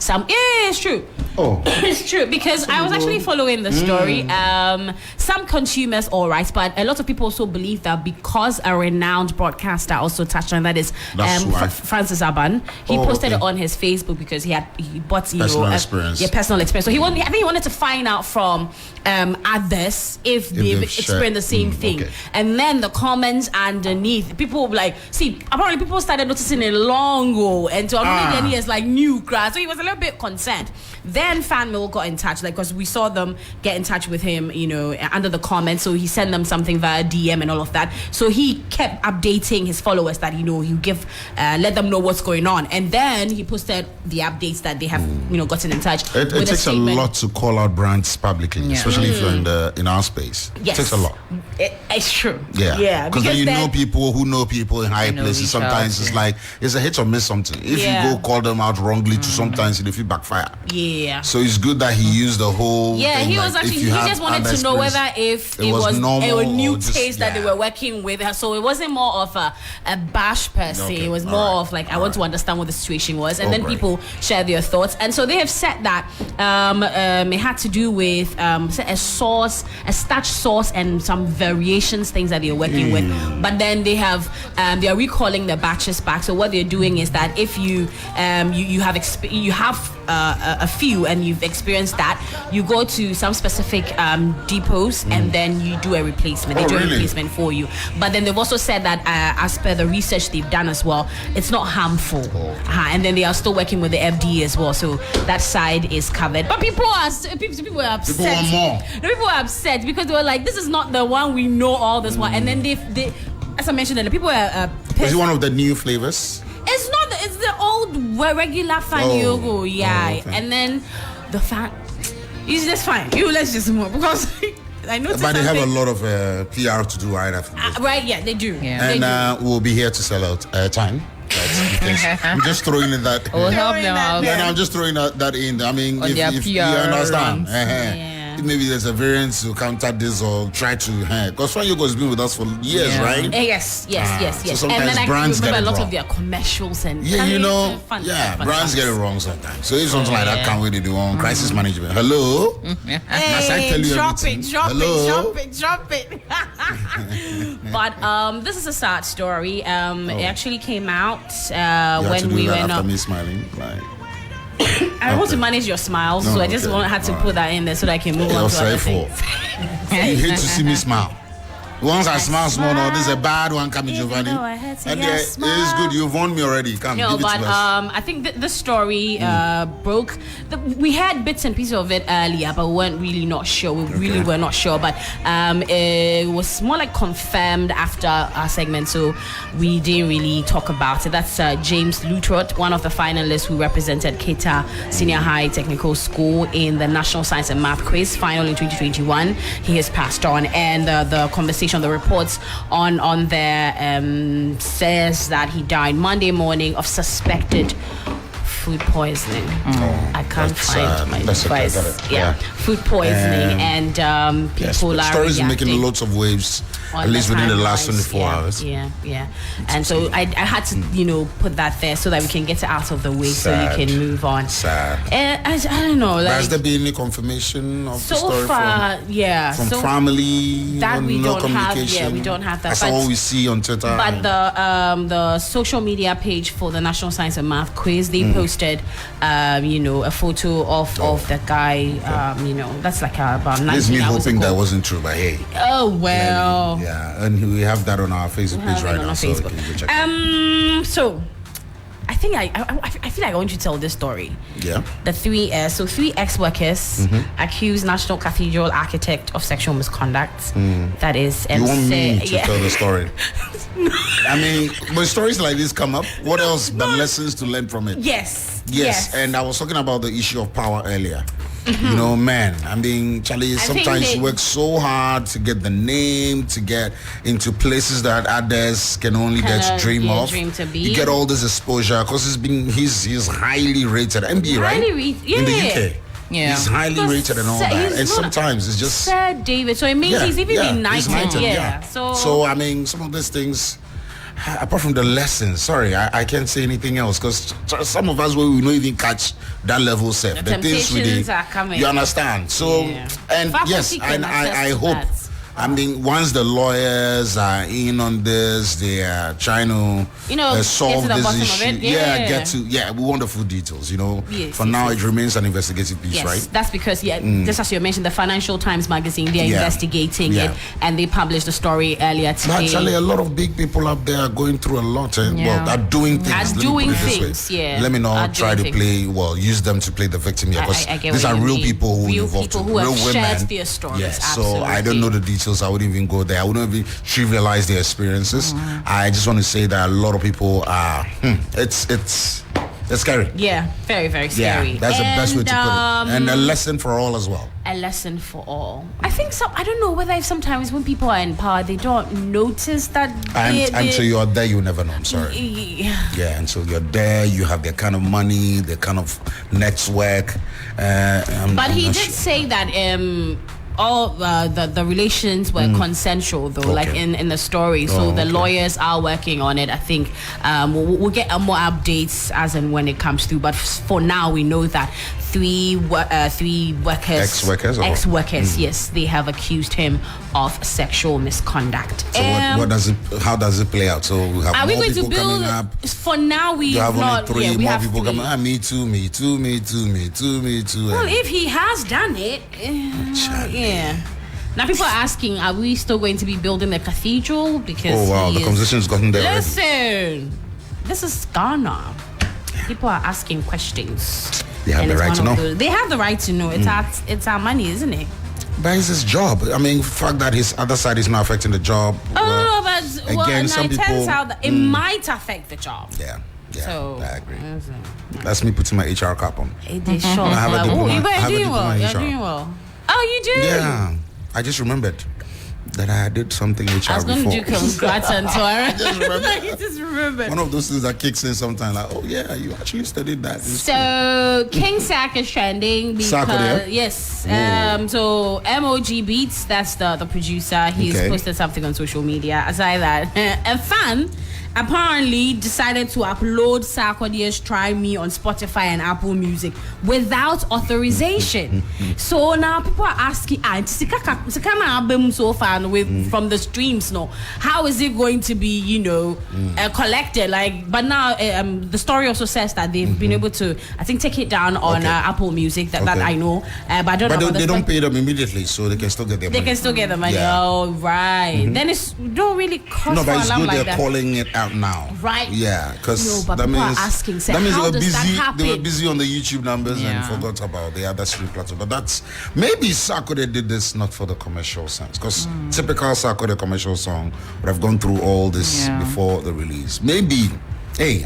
some. Yeah, it's true. Oh, it's true because I was actually following the story. Some consumers, all right, but a lot of people also believe that because a renowned broadcaster also touched on that is Francis Aban. He posted it on his Facebook because he bought personal experience. Personal experience. So I think he wanted to find out from others if they've experienced the same thing. Okay. And then the comments underneath, people were like, see, apparently people started noticing it long ago, and so then he is like new grass. So he was a little bit concerned. Then FanMill got in touch, like, because we saw them get in touch with him, you know, under the comments. So he sent them something via DM and all of that. So he kept updating his followers that, you know, he give, let them know what's going on. And then he posted the updates that they have, you know, gotten in touch. It takes a lot to call out brands publicly, especially if you're in our space. Yes. It takes a lot. It's true. Yeah. Because then you know people who know people in high places. Sometimes it's like, it's a hit or miss something. If you go call them out wrongly to sometimes it will backfire. Yeah. So it's good that he used the whole thing. He was actually, he just wanted to know whether if it was normal, a new taste that they were working with. So it wasn't more of a bash per se. It was more of like, I want to understand what the situation was. And then people share their thoughts. And so they have said that it had to do with a sauce, a starch sauce, and some variations, things that they're working with. But then they are recalling the batches back. So what they're doing is that if you have a few and you've experienced that, you go to some specific depots and then you do a replacement. They do a replacement for you. But then they've also said that as per the research they've done as well, it's not harmful. And then they are still working with the FDA as well, so that side is covered. But people are upset. People want more. People are upset because they were like, this is not the one we know all this one. And then they as I mentioned earlier, people are pissed. Is it one of the new flavors? It's not. It's the old regular fan yogo, and then the fan. It's just fine. Let's just move because I know. But they have a lot of PR to do right after this. Right? Yeah, they do. Yeah. And we'll be here to sell out time. I'm just throwing in that. We'll help them out. Yeah, I'm just throwing that in. I mean, if you understand. Maybe there's a variance to counter this or try to, because Fan Yogo has been with us for years, right? Yes. So sometimes and then brands I remember get a lot wrong. of their commercials and brands get it wrong sometimes. So if something like that can't really do on crisis management. Hello, drop it. But this is a sad story. It actually came out when we were after not. me smiling, like. I want to manage your smiles, so I just had to put that in there so that I can move on to other things. You hate to see me smile. Once I smile small, no, this is a bad one coming, Giovani. And it's good. You've won me already. Come, give it to us. I think the story broke. We had bits and pieces of it earlier, but we weren't really not sure. We really were not sure. But it was more like confirmed after our segment, so we didn't really talk about it. That's James Lutrot, one of the finalists who represented Keta Senior High Technical School in the National Science and Math Quiz final in 2021. He has passed on, and the conversation, the reports on there says that he died Monday morning of suspected food poisoning. I can't find my device. Food poisoning, and people are stories making lots of waves, at least within the last 24 hours. And so I had to, put that there so that we can get it out of the way, so you can move on. I don't know. Like, has there been any confirmation of the story far, from family? That we no don't have. communication? Yeah, we don't have that. That's all we see on Twitter. But the social media page for the National Science and Math Quiz, they posted a photo of the guy. That's like about 19 hours ago. Hoping that wasn't true, but hey. Oh well. Yeah, and we have that on our Facebook page right now, so you can check it. So I think I feel like I want you to tell this story. Yeah. The three ex-workers accused National Cathedral architect of sexual misconduct. That is, you want me to tell the story? I mean, when stories like this come up, what else but lessons to learn from it? Yes. And I was talking about the issue of power earlier. Man, I mean, Charlie, sometimes you work so hard to get the name, to get into places that others can only just dream of. You get all this exposure because he's highly rated. MBA, right? In the UK. Yeah. He's highly rated and all that. And sometimes it's just Sir David. So it means he's even been knighted. So I mean, some of these things, apart from the lessons, sorry, I can't say anything else because some of us we don't even catch that level safe. The temptations are coming. You understand? So, and yes, I hope. I mean, once the lawyers are in on this, they are trying to solve this issue. We want the full details, For now, it remains an investigative piece, right? That's because, just as you mentioned, the Financial Times magazine, they're investigating it, and they published the story earlier today. Actually, a lot of big people up there are going through a lot, and are doing things. Let me not try to use them to play the victim here, because these are real people who are involved, real have shared their stories. So I don't know the details. I wouldn't even go there. I wouldn't even trivialize their experiences. I just want to say that a lot of people are. It's scary. Yeah, very, very scary. Yeah, that's the best way to put it. And a lesson for all as well. A lesson for all. I think I don't know whether sometimes when people are in power, they don't notice that. Until you're there, you never know. I'm sorry. Yeah, until you're there, you have their kind of money, their kind of network. But he did say that all the relations were consensual though, like in the story. So the lawyers are working on it. I think we'll get more updates as and when it comes through. But for now, we know that three workers, ex-workers, yes, they have accused him of sexual misconduct. So how does it play out? So we have are we more going people to build? Coming up? For now, we have not. Only 3 we more have people 3. coming. Me too. Well, if he has done it, Now people are asking, are we still going to be building a cathedral? Because the conversation's gotten there. Listen, this is Ghana. People are asking questions. They have the right to know. They have the right to know. It's our money, isn't it? But it's his job. I mean, the fact that his other side is not affecting the job. Some people. It turns out that it might affect the job. Yeah, so, I agree. That's me putting my HR cap on. You're doing well. Oh, you do? Yeah. I just remembered that I did something HR before. I was going to do congrats and I just remembered. One of those things that kicks in sometimes, like, you actually studied that. So King Sack is trending because so MOG Beats, that's the producer. He's posted something on social media. Aside that, a fan apparently decided to upload Sarkodie's Try Me on Spotify and Apple Music without authorization. So now people are asking, so far from the streams, how is it going to be, collected? But now the story also says that they've been able to, I think, take it down on Apple Music. That I know, but I don't know. But they don't pay them immediately, so they can still get their money. They can still get the money. Yeah. Oh, right. Then it's don't really cost. No, but it's good they're calling it out now. Right. Yeah, because that means asking, that means they were busy on the YouTube numbers and forgot about the other stream platform. But that's maybe Sarkodie did this not for the commercial sense, because typical Sarkodie commercial song would have gone through all this before the release. Maybe,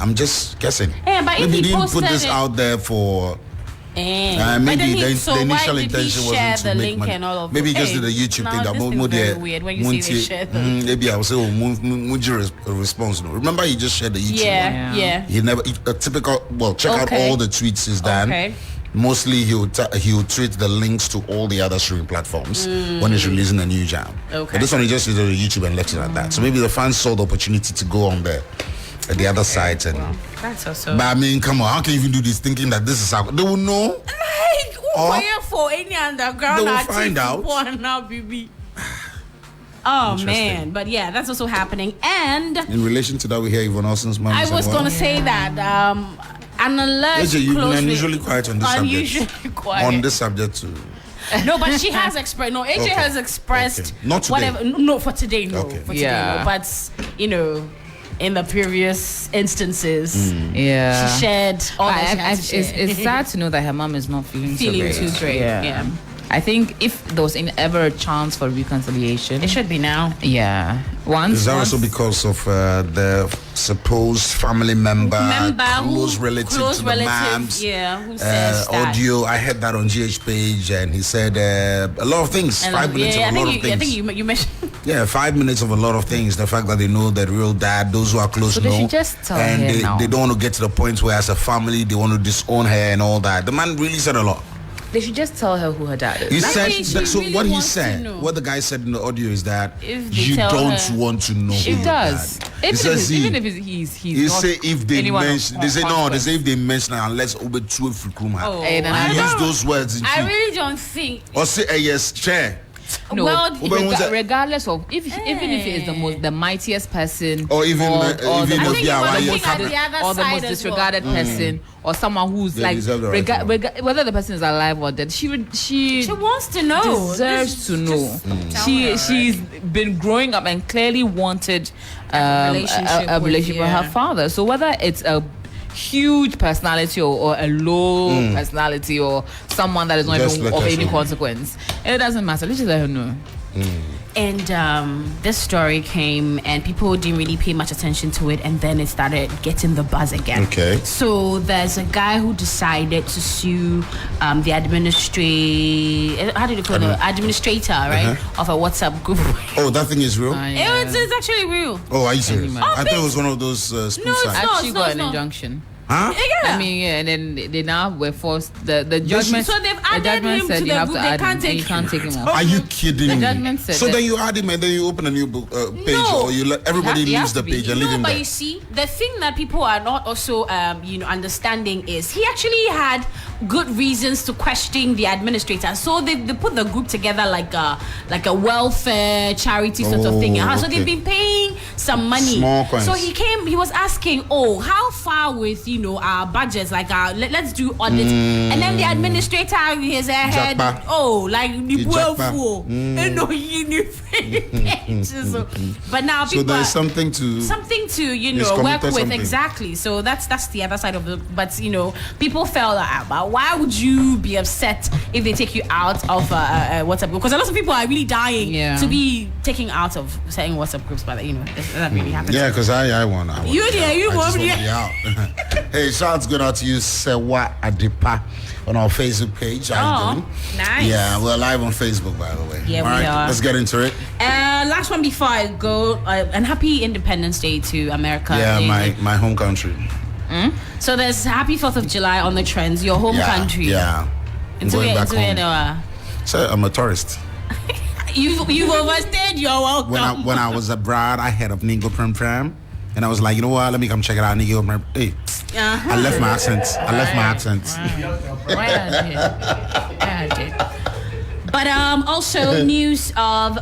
I'm just guessing. Yeah, but maybe if he didn't put this out there for. Maybe the initial intention wasn't to make money. Maybe he just did a YouTube thing. That very weird when you say they shared maybe I would say, Muji response. Remember, he just shared the YouTube one. Yeah. He never a typical. Well, check out all the tweets he's done. Okay. Mostly, he'll tweet the links to all the other streaming platforms when he's releasing a new jam. Okay. But this one he just did it on YouTube and left it at that. So maybe the fans saw the opportunity to go on there. At the other sides that's also. But I mean, come on, how can you even do this thinking that this is how they will know? For any underground they will find out. Oh man, but that's also happening. And in relation to that, we hear Yvonne Olsen's mom. I was going to say that an alert. You've been unusually quiet on this subject. On this subject too. No, but she has expressed. No, AJ has expressed. Not today. Whatever. No, for today. No, for today. No. But in the previous instances, she shared all it's sad to know that her mom is not feeling too great. Yeah. I think if there was ever a chance for reconciliation, it should be now. Yeah. Is that also because of the supposed family member close relative to the mom's who says audio? I heard that on GH page, and he said a lot of things. 5 minutes of a lot of things. I think you mentioned. 5 minutes of a lot of things. The fact that they know the real dad, those who are close know, they just tell and her they don't want to get to the point where, as a family, they want to disown her and all that. The man really said a lot. They should just tell her who her dad is. He said, so really what he said, what the guy said in the audio is that you don't want to know who it does. Even if he's he say if they mention, they say no, they say if they mention unless over 12 I use those words. I really don't think. Or say yes, chair. No, regardless of even if it is the mightiest person, or even the most disregarded person, or someone who's like whether the person is alive or dead, she wants to know, deserves to know. She's been growing up and clearly wanted a relationship with her father. So whether it's a huge personality or a low personality or someone that is not even of any consequence, it doesn't matter. Let's just let her know. And this story came and people didn't really pay much attention to it, and then it started getting the buzz again. Okay. So there's a guy who decided to sue the administrator, right, of a WhatsApp group. Oh, that thing is real? It's actually real. Oh, are you serious? I thought it was one of those spoon sites. Actually got an injunction. Huh? Yeah. I mean, and then they now were forced the judgment. So they've added him to the group. They can't take him off. Are you kidding me? The judgment said so then you add him and then you open a new page, or you let everybody leaves the page and leave him there. But you see, the thing that people are not also understanding is he actually had good reasons to question the administrator. So they put the group together like a welfare charity sort of thing. So they've been paying some money. Small coins. So he was asking, how far with our budgets, like let's do audit. And then the administrator his head, like but now people, so there's something to work with. Exactly. So that's the other side of it. But people felt about why would you be upset if they take you out of WhatsApp group? Because a lot of people are really dying to be taken out of certain WhatsApp groups, but that really happens. Yeah, because I want you want to be out. Hey, shouts going out to you, Sewa Adipa, on our Facebook page. How you doing? Nice. Yeah, we're live on Facebook, by the way. Yeah, all right, we are. Let's get into it. Last one before I go, and happy Independence Day to America. Yeah, my home country. So there's happy 4th of July on the trends, your home country. Yeah. Going back home. So I'm a tourist. You've overstayed your welcome. When I was abroad, I heard of Ningo Prem Prem. And I was like, you know what? Let me come check it out. Hey, I left my accent. But also news of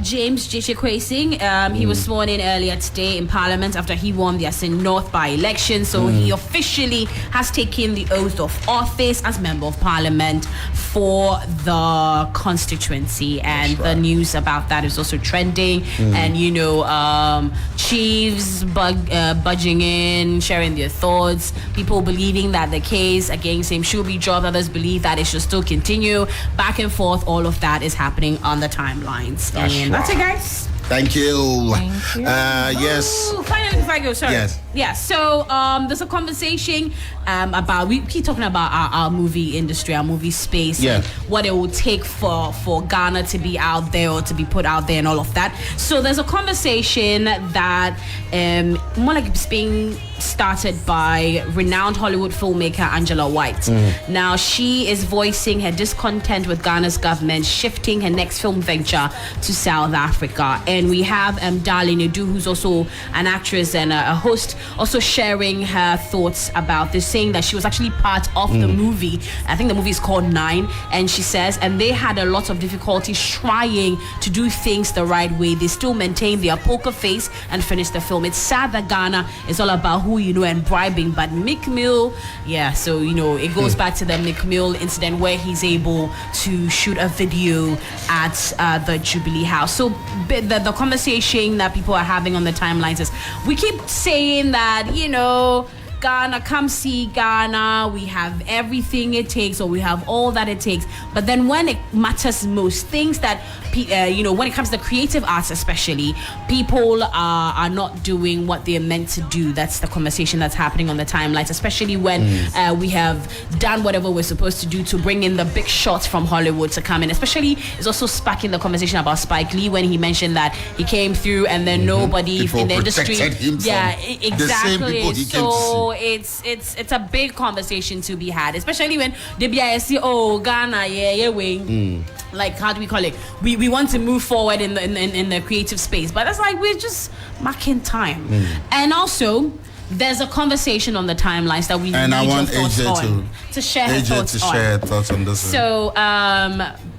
James J. Kwesing. He was sworn in earlier today in Parliament after he won the Asin North by-election. So he officially has taken the oath of office as Member of Parliament for the constituency. And the news about that is also trending. And, chiefs budging in, sharing their thoughts. People believing that the case against him should be dropped. Others believe that it should still continue. Back and forth. All of that is happening on the timelines. That's it, guys. Thank you. Yes. Finally, before I go, sorry. Yes. Yeah. So there's a conversation about, we keep talking about our movie industry, our movie space, and what it will take for Ghana to be out there or to be put out there and all of that. So there's a conversation that more like it's being started by renowned Hollywood filmmaker Angela White. Now she is voicing her discontent with Ghana's government shifting her next film venture to South Africa. And we have Darlene Edu, who's also an actress and a host, also sharing her thoughts about this, saying that she was actually part of the movie. I think the movie is called 9, and she says, and they had a lot of difficulty trying to do things the right way. They still maintain their poker face and finish the film. It's sad that Ghana is all about who you know and bribing, but Mick Mill, so it goes back to the Mick Mill incident where he's able to shoot a video at the Jubilee House. So the conversation that people are having on the timelines is, we keep saying that Ghana, come see Ghana, we have everything it takes, or we have all that it takes. But then when it matters most, things that when it comes to creative arts especially, people are not doing what they're meant to do. That's the conversation that's happening on the timelines, especially when we have done whatever we're supposed to do to bring in the big shots from Hollywood to come in. Especially, it's also sparking the conversation about Spike Lee when he mentioned that he came through and then nobody people in the industry, him exactly. The same people he came to see. So it's a big conversation to be had, especially when the BIS Ghana, like, how do we call it? We want to move forward in the creative space, but it's like we're just marking time. And also, there's a conversation on the timelines that we need your thoughts on to share her thoughts on this. So,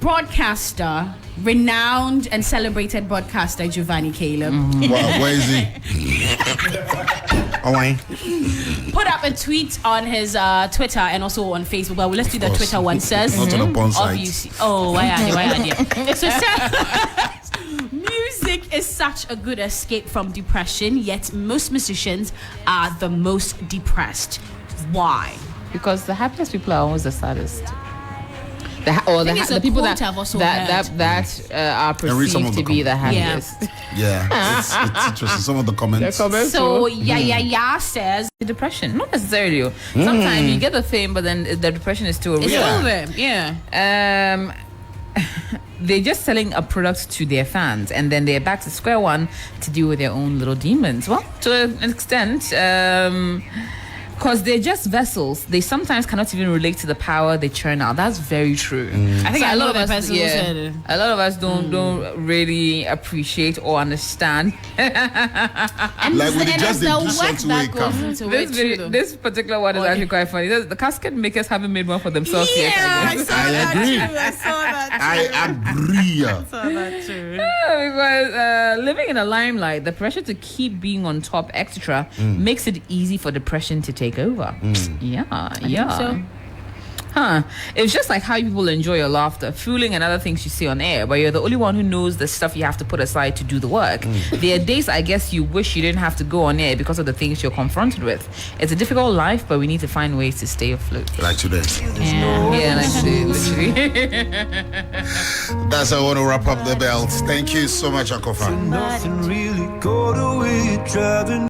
broadcaster, renowned and celebrated broadcaster Giovani Caleb. Where is he? Put up a tweet on his Twitter and also on Facebook. Well, let's do the Twitter one. Says, not on the porn site. Why are they? So, music is such a good escape from depression, yet most musicians are the most depressed. Why? Because the happiest people are always the saddest. The people that are perceived to be the happiest. Yeah, it's interesting. Some of the comments. So yeah says depression, not necessarily. Sometimes you get the fame, but then the depression is still real. It's still there. Yeah. They're just selling a product to their fans, and then they're back to square one to deal with their own little demons. Well, to an extent, because they're just vessels. They sometimes cannot even relate to the power they churn out. That's very true. I think a lot of us don't really appreciate or understand. And like when just do something this particular one is actually quite funny. The casket makers haven't made one for themselves yet. I agree. I saw that too. I agree. I saw that too. Because living in the limelight, the pressure to keep being on top, etc., makes it easy for depression to take over. It's just like how people enjoy your laughter, fooling and other things you see on air, but you're the only one who knows the stuff you have to put aside to do the work. There are days I guess you wish you didn't have to go on air because of the things you're confronted with. It's a difficult life, but we need to find ways to stay afloat. Like today. Like today, literally. That's how I want to wrap up the belt. Thank you so much, Akorfa.